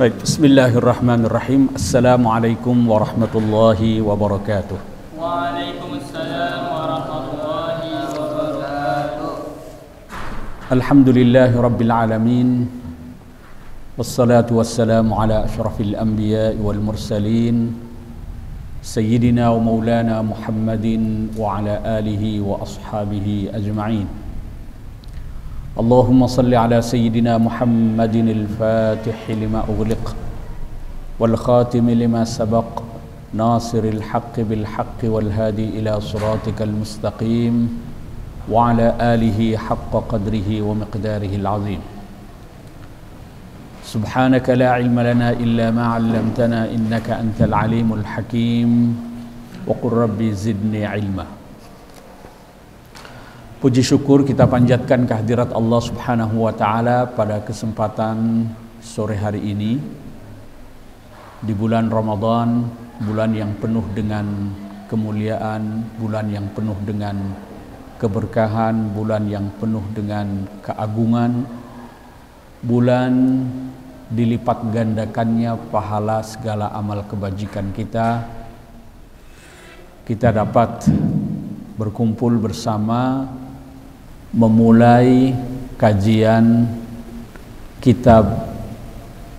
Baik, bismillahirrahmanirrahim. Assalamualaikum warahmatullahi wabarakatuh. Waalaikumsalam warahmatullahi wabarakatuh. Alhamdulillahi rabbil alamin. Wassalatu wassalamu ala asyrafil anbiya'i wal mursalin Sayyidina wa maulana Muhammadin wa ala alihi wa ashabihi ajma'in. Allahumma salli ala Sayyidina Muhammadin al-Fatih lima ughliq wal khatim lima sabaq nasiril haqqi bil haqqi wal hadi ila siratikal mustaqim wa ala alihi haqqa qadrihi wa miqdarihi al-azim. Subhanaka la ilma lana illa ma 'allamtana innaka antal alimul hakim wa qur rabbi zidni ilma. Puji syukur kita panjatkan kehadirat Allah Subhanahu wa taala pada kesempatan sore hari ini di bulan Ramadan, bulan yang penuh dengan kemuliaan, bulan yang penuh dengan keberkahan, bulan yang penuh dengan keagungan, bulan dilipat gandakannya pahala segala amal kebajikan kita. Kita dapat berkumpul bersama memulai kajian kitab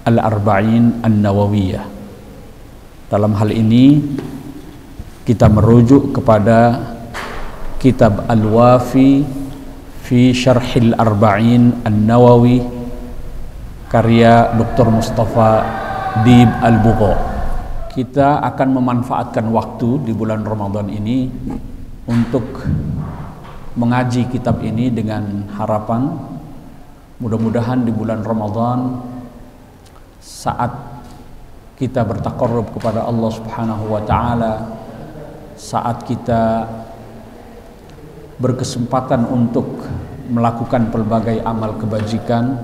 Al-Arba'in An-Nawawiyah. Dalam hal ini kita merujuk kepada kitab Al-Wafi fi Syarhil Arba'in An-Nawawi karya Dr. Mustafa Dib Al-Bugha. Kita akan memanfaatkan waktu di bulan Ramadan ini untuk mengaji kitab ini dengan harapan mudah-mudahan di bulan Ramadan saat kita bertaqarrub kepada Allah Subhanahu wa taala, saat kita berkesempatan untuk melakukan pelbagai amal kebajikan,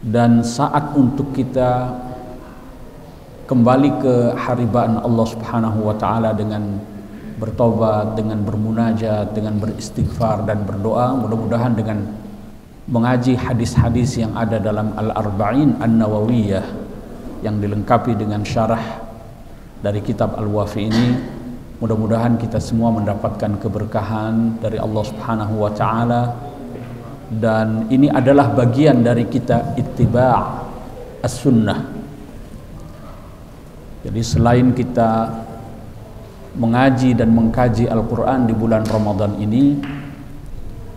dan saat untuk kita kembali ke haribaan Allah Subhanahu wa taala dengan bertobat, dengan bermunajat, dengan beristighfar dan berdoa, mudah-mudahan dengan mengaji hadis-hadis yang ada dalam Al-Arba'in An-Nawawiyah yang dilengkapi dengan syarah dari kitab Al-Wafi ini, mudah-mudahan kita semua mendapatkan keberkahan dari Allah Subhanahu wa taala. Dan ini adalah bagian dari kita ittiba' as-sunnah. Jadi selain kita mengaji dan mengkaji Al-Quran di bulan Ramadan ini,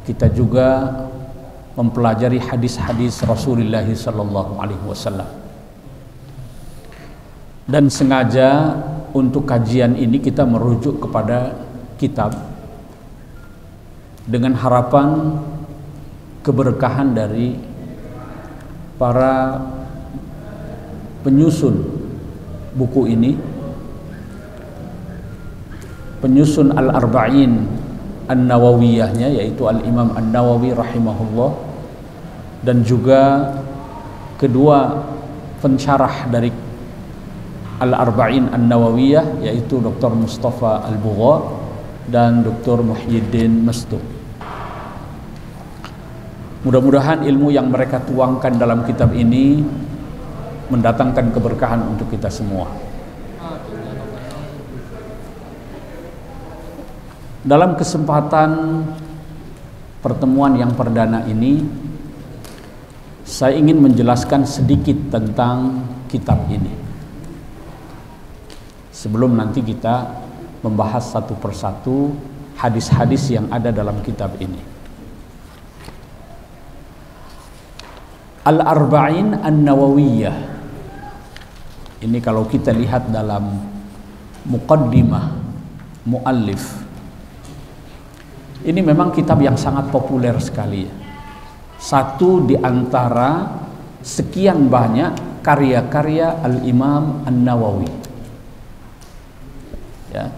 kita juga mempelajari hadis-hadis Rasulullah sallallahu alaihi wasallam. Dan sengaja untuk kajian ini kita merujuk kepada kitab dengan harapan keberkahan dari para penyusun buku ini, penyusun Al-Arba'in An-Nawawiyahnya, yaitu Al-Imam An-Nawawi rahimahullah, dan juga kedua pensyarah dari Al-Arba'in An-Nawawiyah, yaitu Dr. Mustafa Al-Bugha dan Dr. Muhyiddin Mastur. Mudah-mudahan ilmu yang mereka tuangkan dalam kitab ini mendatangkan keberkahan untuk kita semua. Dalam kesempatan pertemuan yang perdana ini, saya ingin menjelaskan sedikit tentang kitab ini sebelum nanti kita membahas satu persatu hadis-hadis yang ada dalam kitab ini. Al-Arba'in An-Nawawiyah ini kalau kita lihat dalam muqaddimah muallif, ini memang kitab yang sangat populer sekali ya. Satu di antara sekian banyak karya-karya Al-Imam An-Nawawi ya.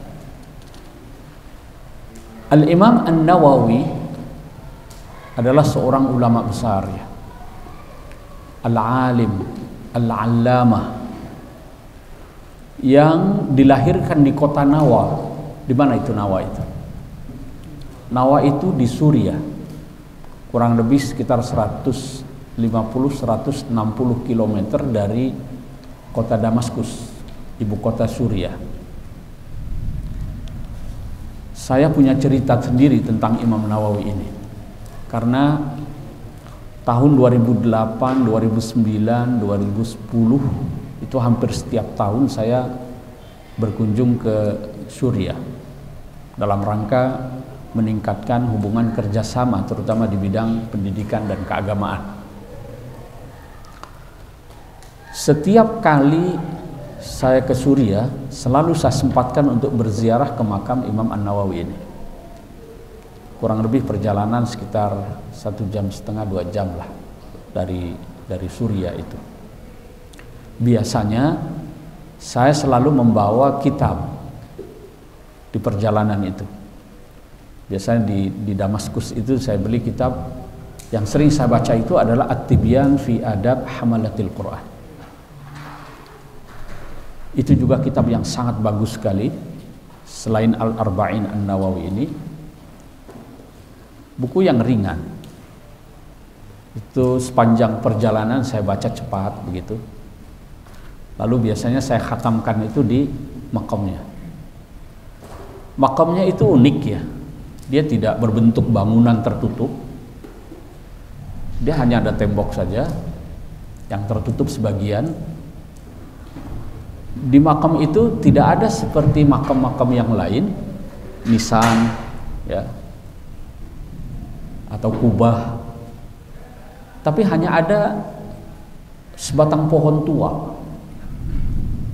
Al-Imam An-Nawawi adalah seorang ulama besar ya. Al-alim, al-allamah, yang dilahirkan di kota Nawa. Di mana itu Nawa itu? Nawa itu di Suriah, kurang lebih sekitar 100 150-160 km dari kota Damaskus, ibu kota Suriah. Saya punya cerita sendiri tentang Imam Nawawi ini, karena tahun 2008, 2009, 2010 itu hampir setiap tahun saya berkunjung ke Suriah dalam rangka meningkatkan hubungan kerjasama, terutama di bidang pendidikan dan keagamaan. Setiap kali saya ke Suriah, selalu saya sempatkan untuk berziarah ke makam Imam An-Nawawi ini. Kurang lebih perjalanan sekitar 1,5 jam, 2 jam lah dari Suriah itu. Biasanya saya selalu membawa kitab di perjalanan itu. Biasanya di Damaskus itu saya beli kitab. Yang sering saya baca itu adalah At-Tibyan fi Adab Hamalatil Quran. Itu juga kitab yang sangat bagus sekali. Selain Al-Arba'in An-Nawawi ini, buku yang ringan. Itu sepanjang perjalanan saya baca cepat begitu. Lalu biasanya saya khatamkan itu di makamnya. Makamnya itu unik ya. Dia tidak berbentuk bangunan tertutup. Dia hanya ada tembok saja yang tertutup sebagian. Di makam itu tidak ada seperti makam-makam yang lain, nisan ya, atau kubah. Tapi hanya ada sebatang pohon tua.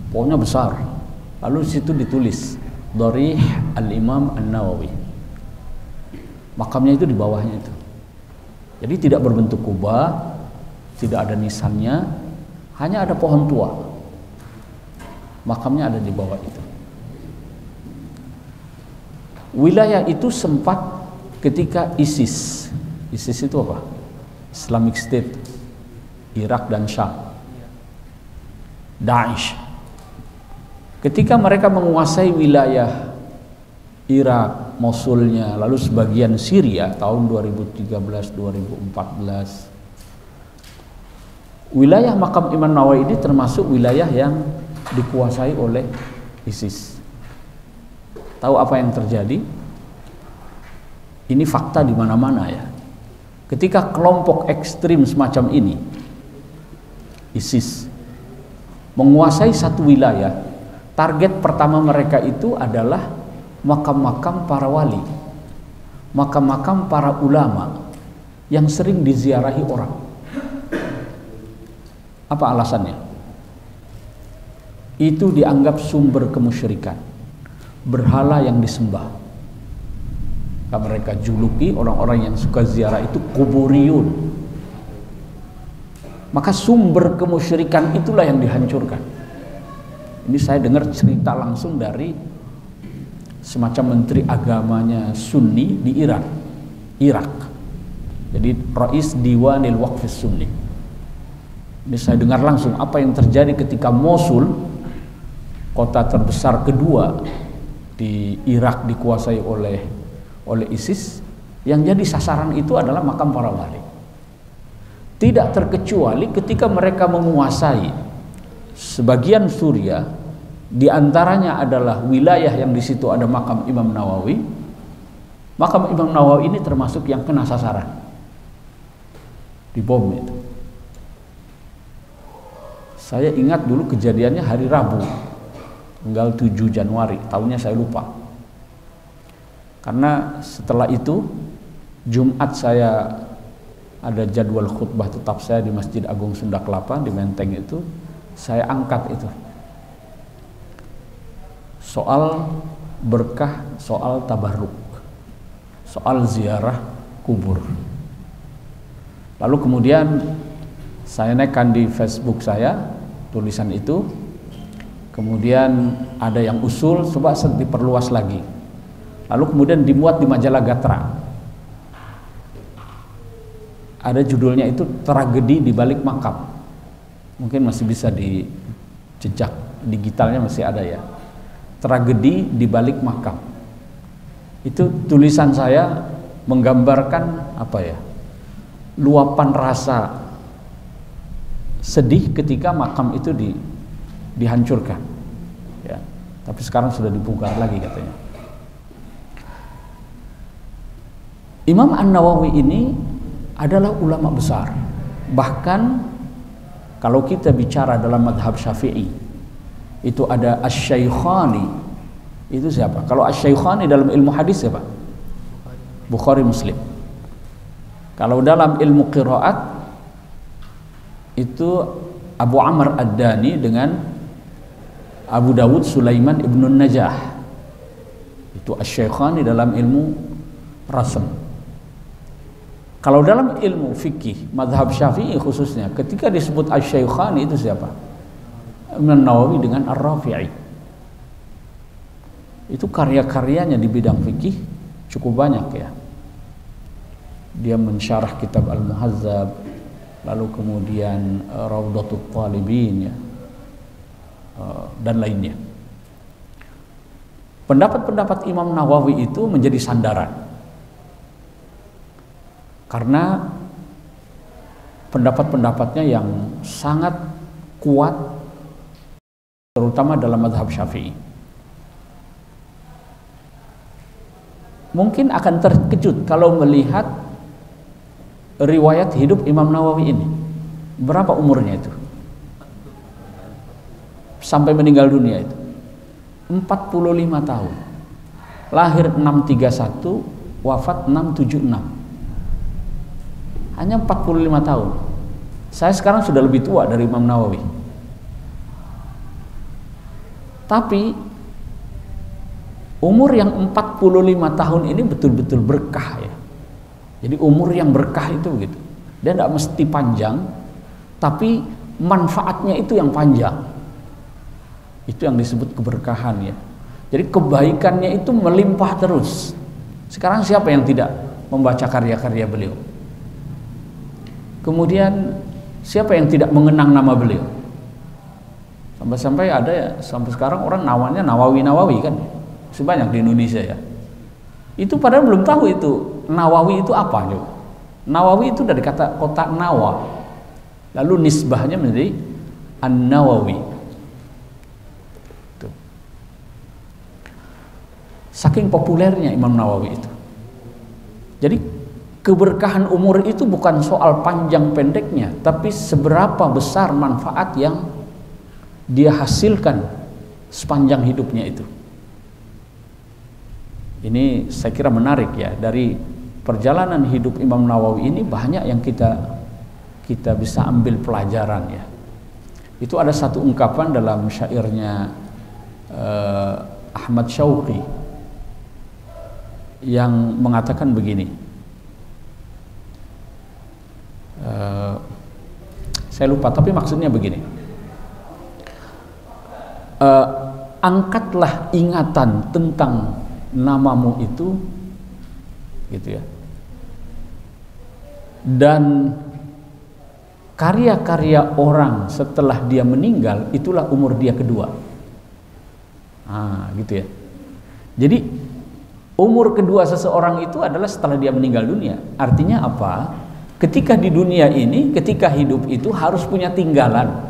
Pohonnya besar. Lalu di situ ditulis Dharih Al-Imam An-Nawawi. Makamnya itu di bawahnya itu. Jadi tidak berbentuk kubah, tidak ada nisannya, hanya ada pohon tua. Makamnya ada di bawah itu. Wilayah itu sempat ketika ISIS itu apa? Islamic State, Irak dan Syam, Daesh. Ketika mereka menguasai wilayah Irak, Mosulnya, lalu sebagian Syria tahun 2013-2014, wilayah makam Imam Nawawi ini termasuk wilayah yang dikuasai oleh ISIS. Tahu apa yang terjadi? Ini fakta di mana-mana ya. Ketika kelompok ekstrim semacam ini, ISIS, menguasai satu wilayah, target pertama mereka itu adalah makam-makam para wali, makam-makam para ulama yang sering diziarahi orang. Apa alasannya? Itu dianggap sumber kemusyrikan, berhala yang disembah. Karena mereka juluki orang-orang yang suka ziarah itu kuburiyun. Maka sumber kemusyrikan itulah yang dihancurkan. Ini saya dengar cerita langsung dari semacam menteri agamanya Sunni di Irak. Jadi Rais Diwanil Waqfis Sunni. Ini saya dengar langsung apa yang terjadi ketika Mosul, kota terbesar kedua di Irak, dikuasai oleh ISIS. Yang jadi sasaran itu adalah makam para wali. Tidak terkecuali ketika mereka menguasai sebagian Suriah, di antaranya adalah wilayah yang di situ ada makam Imam Nawawi. Makam Imam Nawawi ini termasuk yang kena sasaran, dibom itu. Saya ingat dulu kejadiannya hari Rabu, tanggal 7 Januari, tahunnya saya lupa. Karena setelah itu Jumat saya ada jadwal khutbah tetap saya di Masjid Agung Sunda Kelapa di Menteng itu, saya angkat itu. Soal berkah, soal tabarruk, soal ziarah kubur. Lalu kemudian saya naikkan di Facebook saya tulisan itu. Kemudian ada yang usul coba diperluas lagi. Lalu kemudian dimuat di majalah Gatra. Ada judulnya itu Tragedi di Balik Makam. Mungkin masih bisa di jejak digitalnya masih ada ya. Tragedi di Balik Makam. Itu tulisan saya menggambarkan apa ya? Luapan rasa sedih ketika makam itu dihancurkan, ya. Tapi sekarang sudah dibuka lagi katanya. Imam An-Nawawi ini adalah ulama besar. Bahkan kalau kita bicara dalam madhab Syafi'i, itu ada Asy-Syaikhani. Itu siapa? Kalau Asy-Syaikhani dalam ilmu hadis siapa? Bukhari, Muslim. Kalau dalam ilmu qiraat itu Abu Amr Ad-Dani dengan Abu Dawud Sulaiman Ibnun Najah. Itu Asy-Syaikhani dalam ilmu rasm. Kalau dalam ilmu fikih madhab Syafi'i khususnya, ketika disebut Asy-Syaikhani itu siapa? Imam Nawawi dengan Ar-Rafi'i. Itu karya-karyanya di bidang fikih cukup banyak, ya. Dia mensyarah kitab Al-Muhazzab, lalu kemudian Raudhatul Talibin, ya, dan lainnya. Pendapat-pendapat Imam Nawawi itu menjadi sandaran karena pendapat-pendapatnya yang sangat kuat, terutama dalam mazhab Syafi'i. Mungkin akan terkejut kalau melihat riwayat hidup Imam Nawawi ini. Berapa umurnya itu? Sampai meninggal dunia itu 45 tahun. Lahir 631, wafat 676. Hanya 45 tahun. Saya sekarang sudah lebih tua dari Imam Nawawi. Tapi umur yang 45 tahun ini betul-betul berkah, ya. Jadi umur yang berkah itu begitu. Dia tidak mesti panjang, tapi manfaatnya itu yang panjang. Itu yang disebut keberkahan, ya. Jadi kebaikannya itu melimpah terus. Sekarang siapa yang tidak membaca karya-karya beliau? Kemudian siapa yang tidak mengenang nama beliau? Sampai-sampai ada, ya, sampai sekarang orang namanya Nawawi kan, sebanyak di Indonesia, ya. Itu padahal belum tahu itu Nawawi itu apa, ya. Nawawi itu dari kata kota Nawa, lalu nisbahnya menjadi An-Nawawi. Tuh. Saking populernya Imam Nawawi itu. Jadi keberkahan umur itu bukan soal panjang pendeknya, tapi seberapa besar manfaat yang dia hasilkan sepanjang hidupnya itu. Ini saya kira menarik, ya. Dari perjalanan hidup Imam Nawawi ini banyak yang kita bisa ambil pelajaran, ya. Itu ada satu ungkapan dalam syairnya Ahmad Syauqi yang mengatakan begini. Saya lupa, tapi maksudnya begini. Angkatlah ingatan tentang namamu itu, gitu, ya. Dan karya-karya orang setelah dia meninggal itulah umur dia kedua. Gitu, ya. Jadi umur kedua seseorang itu adalah setelah dia meninggal dunia. Artinya apa? Ketika di dunia ini, ketika hidup itu harus punya tinggalan,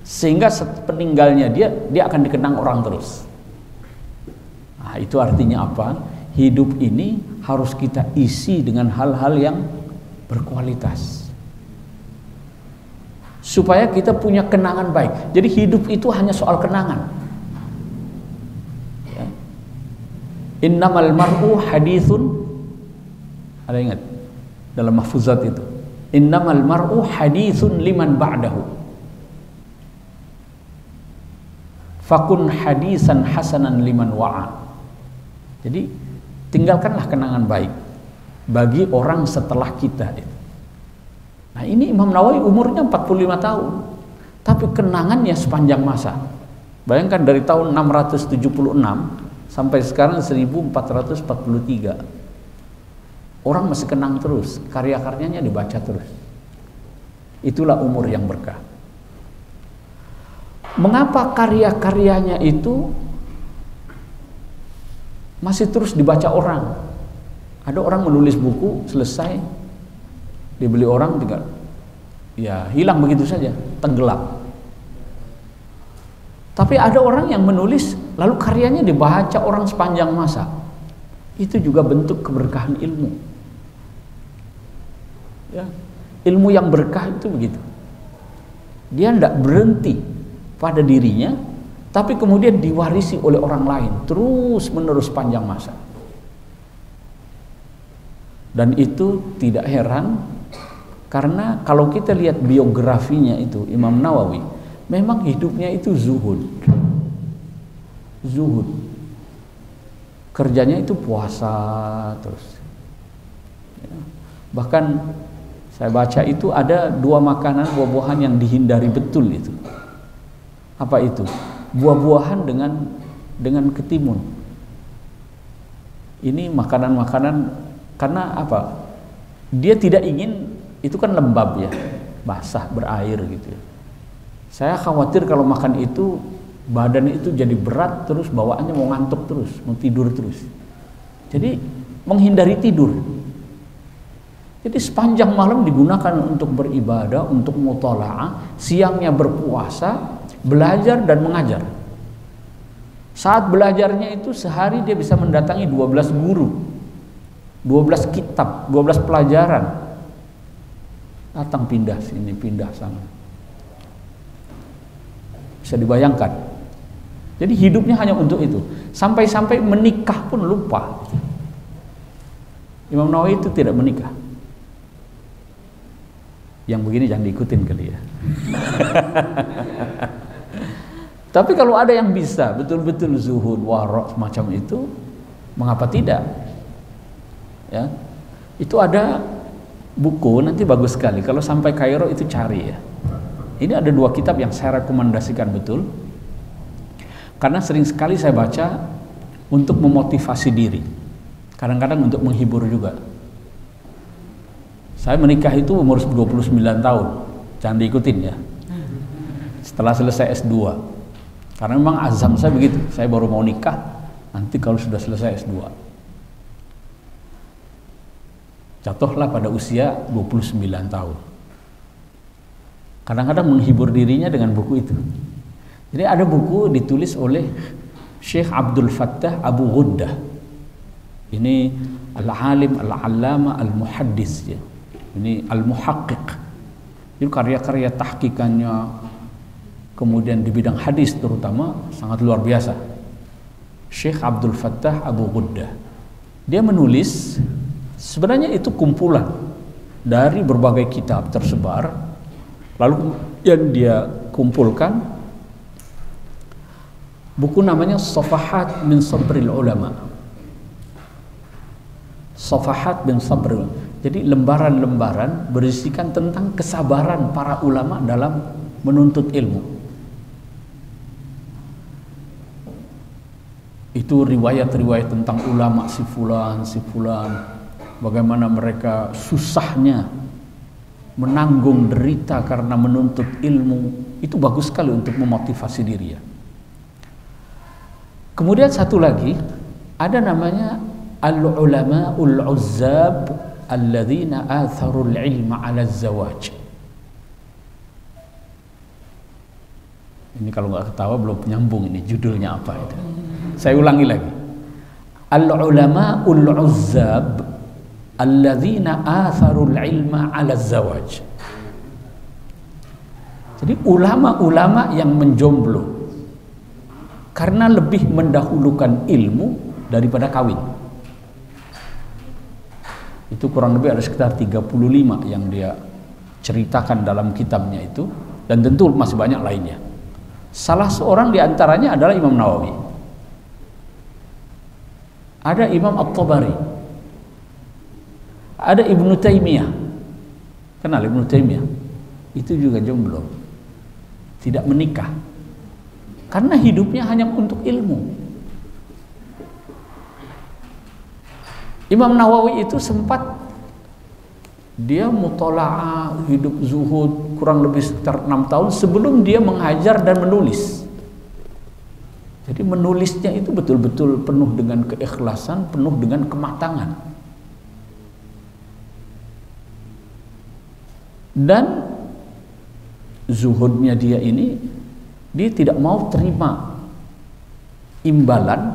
sehingga peninggalnya dia akan dikenang orang terus. Itu artinya apa? Hidup ini harus kita isi dengan hal-hal yang berkualitas, supaya kita punya kenangan baik. Jadi hidup itu hanya soal kenangan, ya. Innamal mar'u hadithun. Ada ingat? Dalam mahfuzat itu, innamal mar'u hadithun liman ba'dahu fakun hadisan hasanan liman wa'a. Jadi tinggalkanlah kenangan baik bagi orang setelah kita. Nah, ini Imam Nawawi umurnya 45 tahun, tapi kenangannya sepanjang masa. Bayangkan dari tahun 676 sampai sekarang 1443. Orang masih kenang terus, karya-karyanya dibaca terus. Itulah umur yang berkah. Mengapa karya-karyanya itu masih terus dibaca orang? Ada orang menulis buku, selesai, dibeli orang, tinggal ya hilang begitu saja, tenggelam. Tapi ada orang yang menulis lalu karyanya dibaca orang sepanjang masa. Itu juga bentuk keberkahan ilmu. Ya, ilmu yang berkah itu begitu. Dia tidak berhenti pada dirinya, tapi kemudian diwarisi oleh orang lain terus menerus panjang masa. Dan itu tidak heran, karena kalau kita lihat biografinya itu Imam Nawawi, memang hidupnya itu zuhud. Kerjanya itu puasa terus. Bahkan saya baca itu ada 2 makanan buah-buahan yang dihindari betul itu. Apa itu? Buah-buahan dengan ketimun. Ini makanan-makanan karena apa? Dia tidak ingin, itu kan lembab ya, basah, berair gitu ya. Saya khawatir kalau makan itu badan itu jadi berat terus, bawaannya mau ngantuk terus, mau tidur terus. Jadi menghindari tidur. Jadi sepanjang malam digunakan untuk beribadah, untuk muthala'ah, siangnya berpuasa, belajar dan mengajar. Saat belajarnya itu sehari dia bisa mendatangi 12 guru, 12 kitab, 12 pelajaran. Datang pindah sini, pindah sana. Bisa dibayangkan. Jadi hidupnya hanya untuk itu. Sampai-sampai menikah pun lupa. Imam Nawawi itu tidak menikah. Yang begini jangan diikutin kali ya. Tapi kalau ada yang bisa betul-betul zuhud, wara' semacam itu, mengapa tidak? Ya. Itu ada buku, nanti bagus sekali. Kalau sampai Kairo itu cari ya. Ini ada 2 kitab yang saya rekomendasikan betul. Karena sering sekali saya baca untuk memotivasi diri. Kadang-kadang untuk menghibur juga. Saya menikah itu umur 29 tahun. Jangan diikutin ya. Setelah selesai S2. Karena memang azam saya begitu. Saya baru mau nikah nanti kalau sudah selesai S2. Jatuhlah pada usia 29 tahun. Kadang-kadang menghibur dirinya dengan buku itu. Jadi ada buku ditulis oleh Syekh Abdul Fattah Abu Ghuddah. Ini al-alim, al-allama, al-muhaddis ya. Ini al-muhaqqiq. Itu karya-karya tahqiqannya, kemudian di bidang hadis terutama sangat luar biasa. Syekh Abdul Fattah Abu Ghuddah. Dia menulis, sebenarnya itu kumpulan dari berbagai kitab tersebar, lalu yang dia kumpulkan buku namanya Safahat min Sabril Ulama. Safahat min Sabril. Jadi lembaran-lembaran berisikan tentang kesabaran para ulama dalam menuntut ilmu. Itu riwayat-riwayat tentang ulama si fulan, bagaimana mereka susahnya menanggung derita karena menuntut ilmu. Itu bagus sekali untuk memotivasi diri ya. Kemudian satu lagi ada namanya al-ulama'ul uzzab alladzina atharul ilma 'ala az-zawaj. Ini kalau nggak ketawa belum nyambung, ini judulnya apa itu. Saya ulangi lagi. Al-ulama'ul uzzab alladzina atharul ilma 'ala az-zawaj. Jadi ulama-ulama yang menjomblo karena lebih mendahulukan ilmu daripada kawin. Itu kurang lebih ada sekitar 35 yang dia ceritakan dalam kitabnya itu, dan tentu masih banyak lainnya. Salah seorang di antaranya adalah Imam Nawawi. Ada Imam At-Tabari. Ada Ibnu Taimiyah. Kenal Ibnu Taimiyah? Itu juga jomblo. Tidak menikah. Karena hidupnya hanya untuk ilmu. Imam Nawawi itu sempat dia muthala'ah, hidup zuhud kurang lebih sekitar 6 tahun sebelum dia mengajar dan menulis. Jadi menulisnya itu betul-betul penuh dengan keikhlasan, penuh dengan kematangan. Dan zuhudnya dia ini, dia tidak mau terima imbalan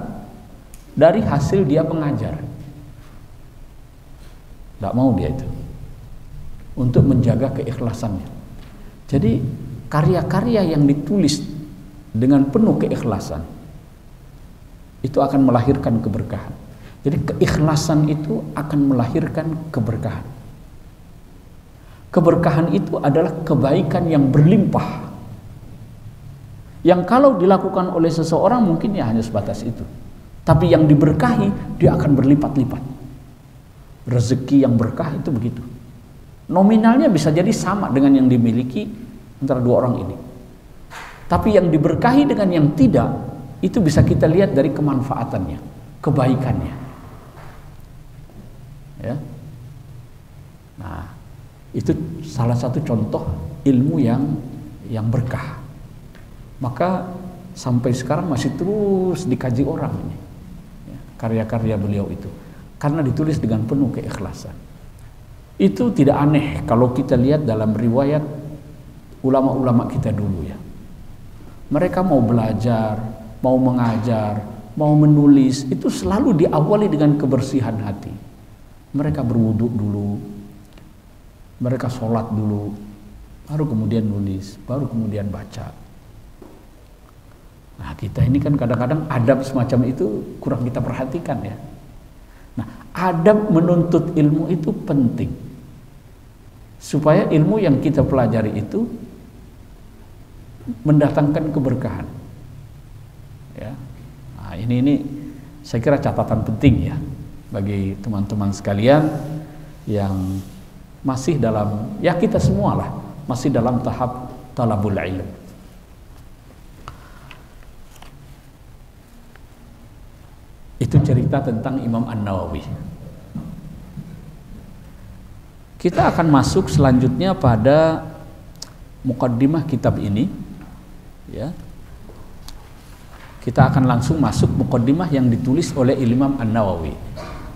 dari hasil dia mengajar. Tidak mau dia itu, untuk menjaga keikhlasannya. Jadi karya-karya yang ditulis dengan penuh keikhlasan itu akan melahirkan keberkahan. Jadi keikhlasan itu akan melahirkan keberkahan. Keberkahan itu adalah kebaikan yang berlimpah, yang kalau dilakukan oleh seseorang mungkin ya hanya sebatas itu, tapi yang diberkahi dia akan berlipat-lipat. Rezeki yang berkah itu begitu. Nominalnya bisa jadi sama dengan yang dimiliki antara dua orang ini, tapi yang diberkahi dengan yang tidak, itu bisa kita lihat dari kemanfaatannya, kebaikannya. Ya. Nah, itu salah satu contoh ilmu yang berkah. Maka sampai sekarang masih terus dikaji orang ini, ya, karya-karya beliau itu, karena ditulis dengan penuh keikhlasan. Itu tidak aneh kalau kita lihat dalam riwayat ulama-ulama kita dulu ya. Mereka mau belajar, mau mengajar, mau menulis, itu selalu diawali dengan kebersihan hati. Mereka berwudu dulu, mereka sholat dulu, baru kemudian nulis, baru kemudian baca. Nah, kita ini kan kadang-kadang adab semacam itu kurang kita perhatikan ya. Nah, adab menuntut ilmu itu penting, supaya ilmu yang kita pelajari itu mendatangkan keberkahan. Ya, nah, ini saya kira catatan penting ya bagi teman-teman sekalian yang masih dalam, ya kita semua lah masih dalam tahap talabul ilm. Itu cerita tentang Imam An-Nawawi. Kita akan masuk selanjutnya pada muqaddimah kitab ini ya. Kita akan langsung masuk muqaddimah yang ditulis oleh Imam An-Nawawi.